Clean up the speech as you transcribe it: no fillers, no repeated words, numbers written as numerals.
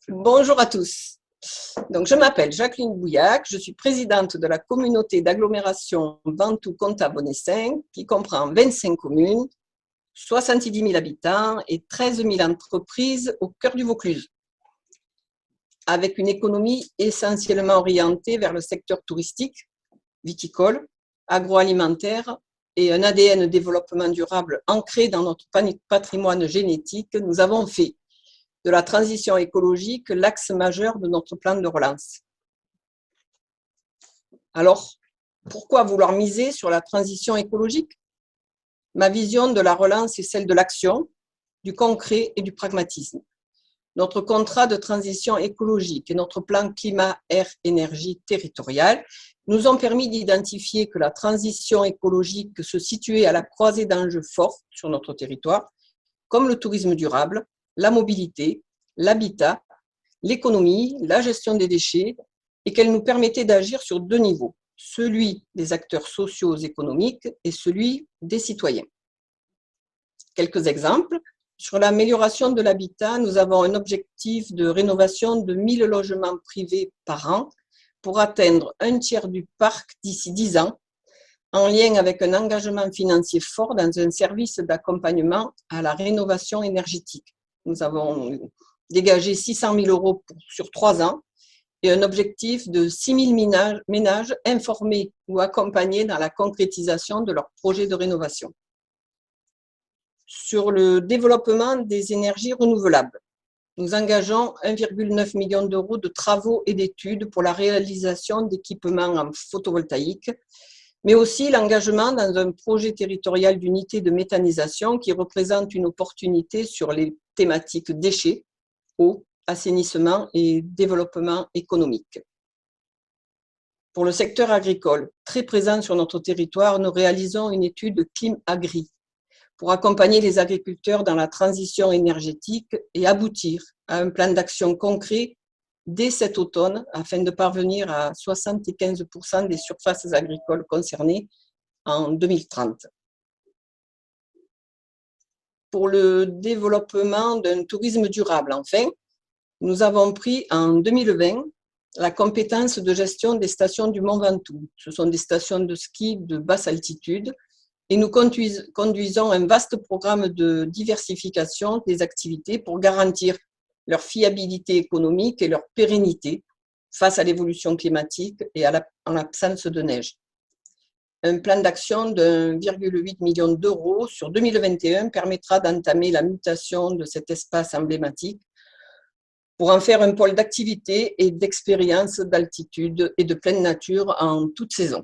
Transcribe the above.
Bonjour à tous. Donc, je m'appelle Jacqueline Bouillac, je suis présidente de la communauté d'agglomération Ventoux-Comtat-Bonnet-5 qui comprend 25 communes, 70 000 habitants et 13 000 entreprises au cœur du Vaucluse, avec une économie essentiellement orientée vers le secteur touristique, viticole, agroalimentaire et un ADN développement durable ancré dans notre patrimoine génétique. Nous avons fait de la transition écologique l'axe majeur de notre plan de relance. Alors, pourquoi vouloir miser sur la transition écologique? Ma vision de la relance est celle de l'action, du concret et du pragmatisme. Notre contrat de transition écologique et notre plan climat-air-énergie territorial nous ont permis d'identifier que la transition écologique se situait à la croisée d'enjeux forts sur notre territoire, comme le tourisme durable, la mobilité, l'habitat, l'économie, la gestion des déchets, et qu'elle nous permettait d'agir sur deux niveaux, celui des acteurs sociaux et économiques et celui des citoyens. Quelques exemples. Sur l'amélioration de l'habitat, nous avons un objectif de rénovation de 1000 logements privés par an pour atteindre un tiers du parc d'ici 10 ans, en lien avec un engagement financier fort dans un service d'accompagnement à la rénovation énergétique. Nous avons dégagé 600 000 € sur 3 ans et un objectif de 6 000 ménages informés ou accompagnés dans la concrétisation de leur projet de rénovation. Sur le développement des énergies renouvelables, nous engageons 1,9 million d'euros de travaux et d'études pour la réalisation d'équipements en photovoltaïque, mais aussi l'engagement dans un projet territorial d'unité de méthanisation qui représente une opportunité sur les thématiques déchets, eau, assainissement et développement économique. Pour le secteur agricole, très présent sur notre territoire, nous réalisons une étude ClimAgri pour accompagner les agriculteurs dans la transition énergétique et aboutir à un plan d'action concret dès cet automne afin de parvenir à 75% des surfaces agricoles concernées en 2030. Pour le développement d'un tourisme durable, enfin, nous avons pris en 2020 la compétence de gestion des stations du Mont Ventoux. Ce sont des stations de ski de basse altitude et nous conduisons un vaste programme de diversification des activités pour garantir leur fiabilité économique et leur pérennité face à l'évolution climatique et en l'absence de neige. Un plan d'action de 1,8 million d'euros sur 2021 permettra d'entamer la mutation de cet espace emblématique pour en faire un pôle d'activité et d'expérience d'altitude et de pleine nature en toute saison.